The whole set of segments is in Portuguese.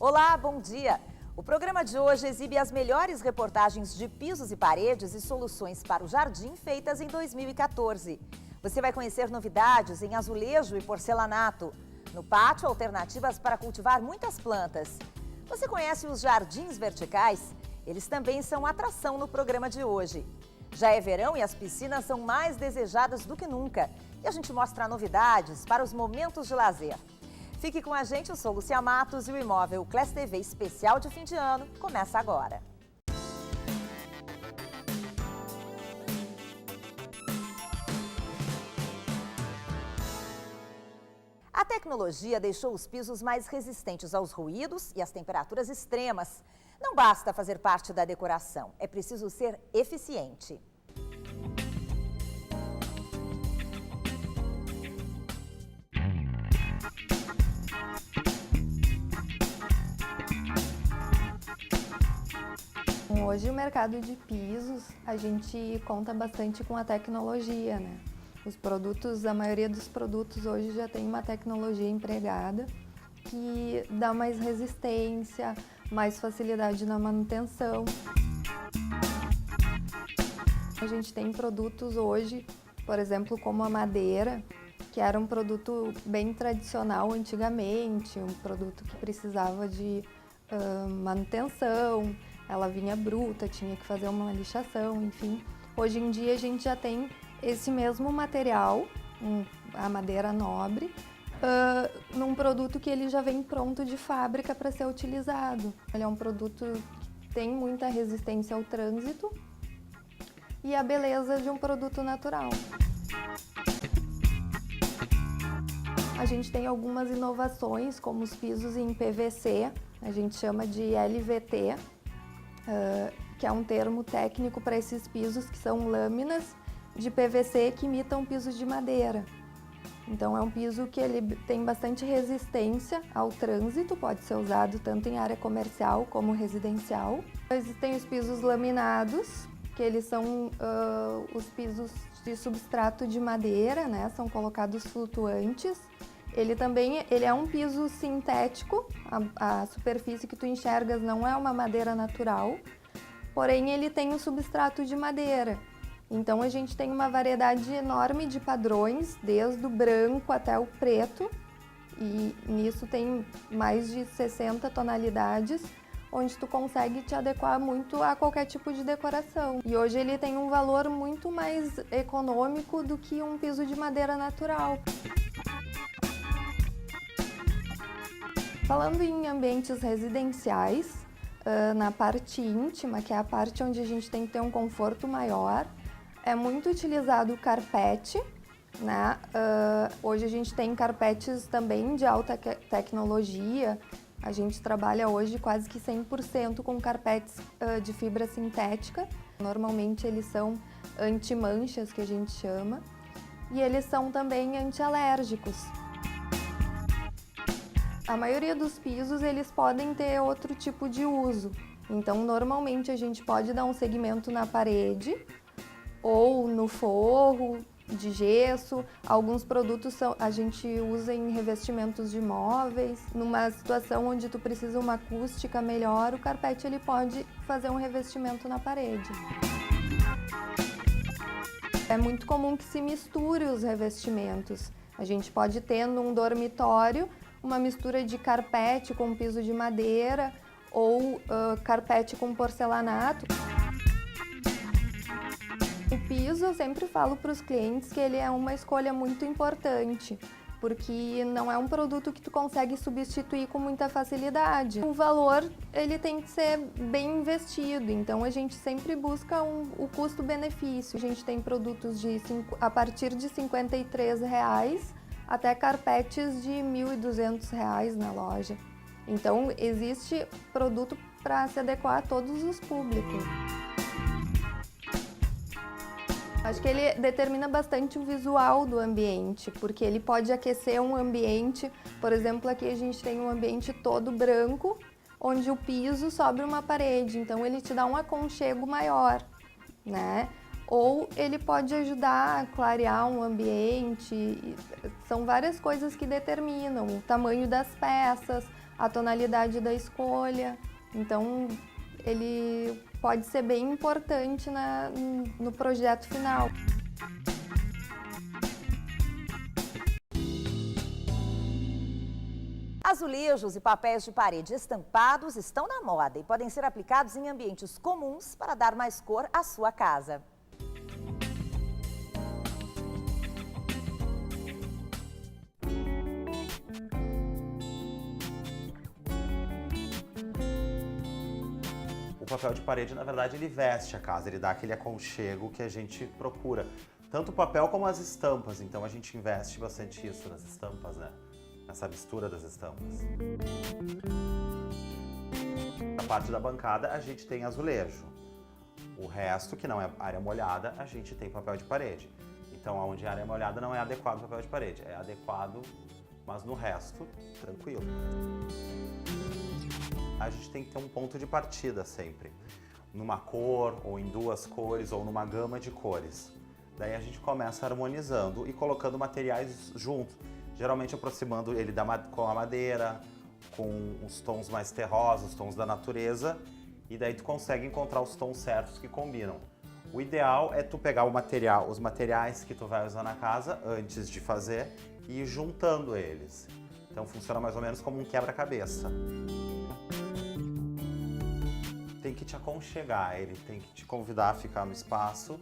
Olá, bom dia! O programa de hoje exibe as melhores reportagens de pisos e paredes e soluções para o jardim feitas em 2014. Você vai conhecer novidades em azulejo e porcelanato. No pátio, alternativas para cultivar muitas plantas. Você conhece os jardins verticais? Eles também são atração no programa de hoje. Já é verão e as piscinas são mais desejadas do que nunca. E a gente mostra novidades para os momentos de lazer. Fique com a gente, eu sou Lúcia Matos e o Imóvel Class TV especial de fim de ano começa agora. A tecnologia deixou os pisos mais resistentes aos ruídos e às temperaturas extremas. Não basta fazer parte da decoração, é preciso ser eficiente. Hoje o mercado de pisos, a gente conta bastante com a tecnologia, né? A maioria dos produtos hoje já tem uma tecnologia empregada que dá mais resistência, mais facilidade na manutenção. A gente tem produtos hoje, por exemplo, como a madeira, que era um produto bem tradicional antigamente, um produto que precisava de manutenção. Ela vinha bruta, tinha que fazer uma lixação, enfim. Hoje em dia a gente já tem esse mesmo material, a madeira nobre, num produto que ele já vem pronto de fábrica para ser utilizado. Ele é um produto que tem muita resistência ao trânsito e a beleza de um produto natural. A gente tem algumas inovações, como os pisos em PVC, a gente chama de LVT, que é um termo técnico para esses pisos que são lâminas de PVC que imitam pisos de madeira. Então é um piso que ele tem bastante resistência ao trânsito, pode ser usado tanto em área comercial como residencial. Existem os pisos laminados, que eles são os pisos de substrato de madeira, né? São colocados flutuantes. Ele é um piso sintético, a superfície que tu enxergas não é uma madeira natural, porém ele tem um substrato de madeira. Então a gente tem uma variedade enorme de padrões, desde o branco até o preto, e nisso tem mais de 60 tonalidades, onde tu consegue te adequar muito a qualquer tipo de decoração. E hoje ele tem um valor muito mais econômico do que um piso de madeira natural. Falando em ambientes residenciais, na parte íntima, que é a parte onde a gente tem que ter um conforto maior, é muito utilizado o carpete, né? Hoje a gente tem carpetes também de alta tecnologia. A gente trabalha hoje quase que 100% com carpetes de fibra sintética. Normalmente eles são anti-manchas, que a gente chama, e eles são também anti-alérgicos. A maioria dos pisos, eles podem ter outro tipo de uso. Então, normalmente a gente pode dar um segmento na parede ou no forro de gesso. Alguns produtos a gente usa em revestimentos de móveis. Numa situação onde tu precisa uma acústica melhor, o carpete ele pode fazer um revestimento na parede. É muito comum que se misture os revestimentos. A gente pode ter num dormitório uma mistura de carpete com piso de madeira ou carpete com porcelanato. O piso, eu sempre falo para os clientes que ele é uma escolha muito importante, porque não é um produto que tu consegue substituir com muita facilidade. O valor, ele tem que ser bem investido, então a gente sempre busca o custo-benefício. A gente tem produtos a partir de R$ 53,00, até carpetes de R$ 1.200 na loja. Então, existe produto para se adequar a todos os públicos. Acho que ele determina bastante o visual do ambiente, porque ele pode aquecer um ambiente. Por exemplo, aqui a gente tem um ambiente todo branco, onde o piso sobre uma parede, então ele te dá um aconchego maior, né? Ou ele pode ajudar a clarear um ambiente. São várias coisas que determinam o tamanho das peças, a tonalidade da escolha. Então, ele pode ser bem importante no projeto final. Azulejos e papéis de parede estampados estão na moda e podem ser aplicados em ambientes comuns para dar mais cor à sua casa. O papel de parede, na verdade, ele veste a casa, ele dá aquele aconchego que a gente procura. Tanto o papel como as estampas, então a gente investe bastante isso nas estampas, né? Essa mistura das estampas. Na parte da bancada, a gente tem azulejo. O resto, que não é área molhada, a gente tem papel de parede. Então, onde a área molhada não é adequado o papel de parede, é adequado, mas no resto, tranquilo. A gente tem que ter um ponto de partida sempre, numa cor, ou em duas cores, ou numa gama de cores. Daí a gente começa harmonizando e colocando materiais junto, geralmente aproximando ele com a madeira, com os tons mais terrosos, os tons da natureza, e daí tu consegue encontrar os tons certos que combinam. O ideal é tu pegar os materiais que tu vai usar na casa antes de fazer e ir juntando eles. Então funciona mais ou menos como um quebra-cabeça. Tem que te aconchegar, ele tem que te convidar a ficar no espaço,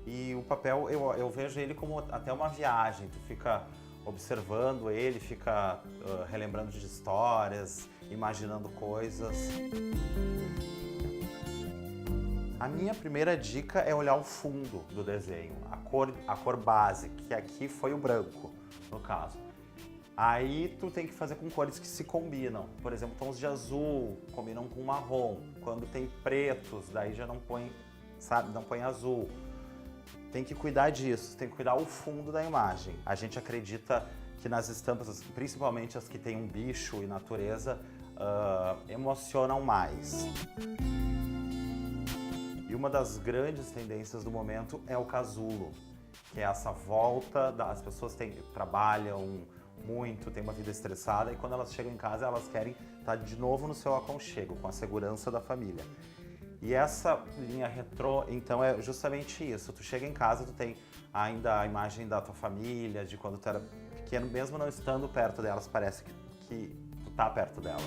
e o papel eu vejo ele como até uma viagem, tu fica observando ele, fica relembrando de histórias, imaginando coisas. A minha primeira dica é olhar o fundo do desenho, a cor base, que aqui foi o branco, no caso. Aí tu tem que fazer com cores que se combinam. Por exemplo, tons de azul combinam com marrom. Quando tem pretos, daí já não põe, sabe, não põe azul. Tem que cuidar disso, tem que cuidar o fundo da imagem. A gente acredita que nas estampas, principalmente as que tem um bicho e natureza, emocionam mais. E uma das grandes tendências do momento é o casulo, que é essa volta, as pessoas trabalham muito, têm uma vida estressada, e quando elas chegam em casa elas querem estar de novo no seu aconchego, com a segurança da família. E essa linha retrô, então, é justamente isso. Tu chega em casa, tu tem ainda a imagem da tua família, de quando tu era pequeno, mesmo não estando perto delas, parece que tu tá perto delas.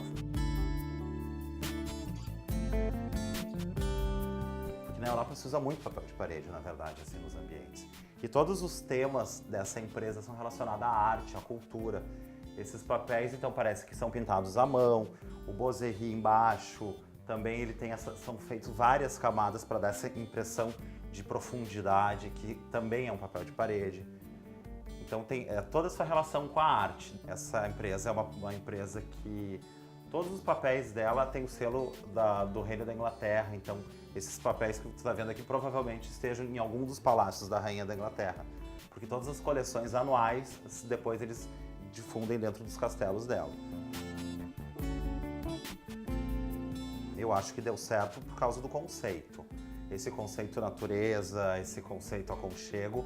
Porque na Europa se usa muito papel de parede, na verdade, assim, nos ambientes. E todos os temas dessa empresa são relacionados à arte, à cultura. Esses papéis, então, parece que são pintados à mão, o bozerie embaixo, também ele tem são feitas várias camadas para dar essa impressão de profundidade, que também é um papel de parede. Então tem toda essa relação com a arte. Essa empresa é uma empresa que todos os papéis dela têm o selo do Reino da Inglaterra, então esses papéis que você está vendo aqui provavelmente estejam em algum dos palácios da Rainha da Inglaterra, porque todas as coleções anuais, depois eles difundem dentro dos castelos dela. Eu acho que deu certo por causa do conceito. Esse conceito natureza, esse conceito aconchego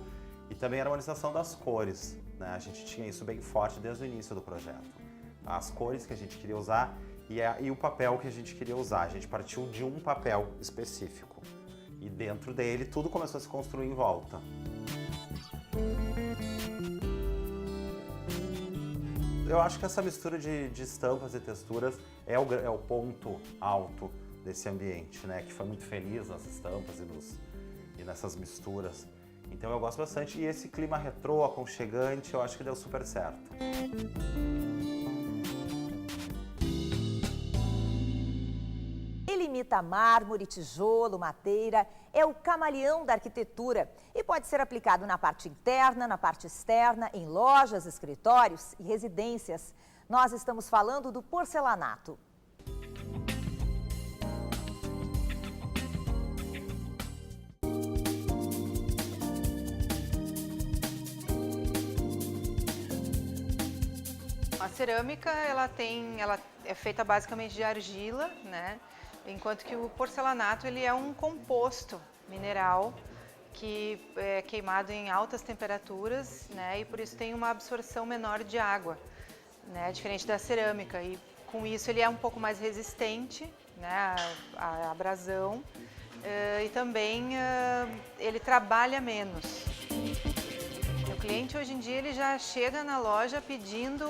e também a harmonização das cores, né? A gente tinha isso bem forte desde o início do projeto. As cores que a gente queria usar e o papel que a gente queria usar. A gente partiu de um papel específico e dentro dele tudo começou a se construir em volta. Eu acho que essa mistura de estampas e texturas é o ponto alto desse ambiente, né? Que foi muito feliz nas estampas e nessas misturas. Então eu gosto bastante. E esse clima retrô, aconchegante, eu acho que deu super certo. Ele imita mármore, tijolo, madeira, é o camaleão da arquitetura e pode ser aplicado na parte interna, na parte externa, em lojas, escritórios e residências. Nós estamos falando do porcelanato. A cerâmica, ela é feita basicamente de argila, né? Enquanto que o porcelanato, ele é um composto mineral que é queimado em altas temperaturas, né? E por isso tem uma absorção menor de água, né? Diferente da cerâmica. E Com isso ele é um pouco mais resistente, né, à abrasão, e também ele trabalha menos. O cliente hoje em dia ele já chega na loja pedindo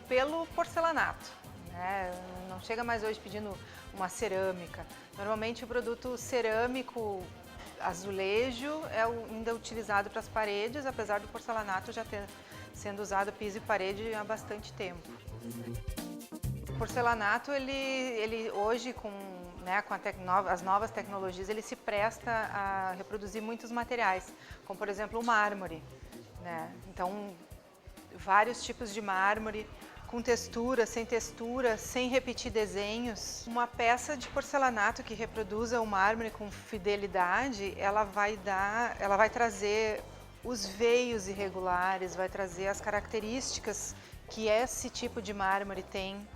pelo porcelanato, né? Não chega mais hoje pedindo uma cerâmica. Normalmente o produto cerâmico, azulejo, é ainda utilizado para as paredes, apesar do porcelanato já ter sendo usado piso e parede há bastante tempo. O porcelanato, ele hoje com as novas tecnologias, ele se presta a reproduzir muitos materiais, como por exemplo o mármore, né? Então, vários tipos de mármore, com textura, sem repetir desenhos. Uma peça de porcelanato que reproduza o mármore com fidelidade, ela vai trazer os veios irregulares, vai trazer as características que esse tipo de mármore tem.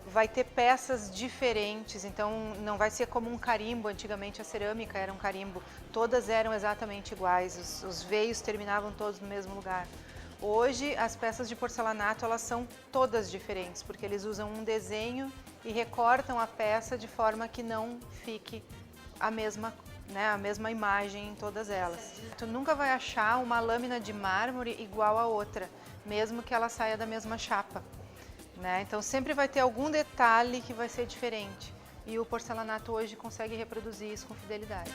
Vai ter peças diferentes, então não vai ser como um carimbo. Antigamente a cerâmica era um carimbo, todas eram exatamente iguais, os veios terminavam todos no mesmo lugar. Hoje as peças de porcelanato elas são todas diferentes, porque eles usam um desenho e recortam a peça de forma que não fique a mesma imagem em todas elas. Tu nunca vai achar uma lâmina de mármore igual a outra, mesmo que ela saia da mesma chapa, né? Então sempre vai ter algum detalhe que vai ser diferente, e o porcelanato hoje consegue reproduzir isso com fidelidade.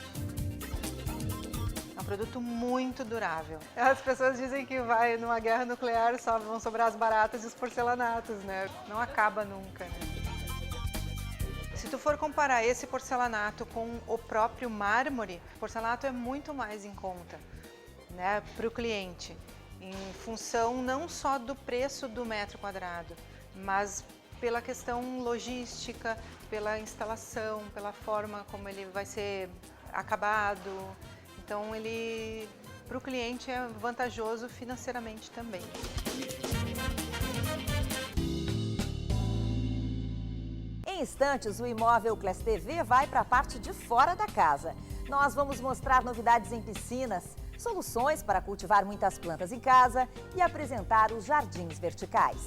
É um produto muito durável. As pessoas dizem que vai numa guerra nuclear só vão sobrar as baratas e os porcelanatos, né? Não acaba nunca, né? Se tu for comparar esse porcelanato com o próprio mármore, o porcelanato é muito mais em conta, né, para o cliente, em função não só do preço do metro quadrado, mas pela questão logística, pela instalação, pela forma como ele vai ser acabado. Então, para o cliente é vantajoso financeiramente também. Em instantes, o Imóvel Class TV vai para a parte de fora da casa. Nós vamos mostrar novidades em piscinas, soluções para cultivar muitas plantas em casa e apresentar os jardins verticais.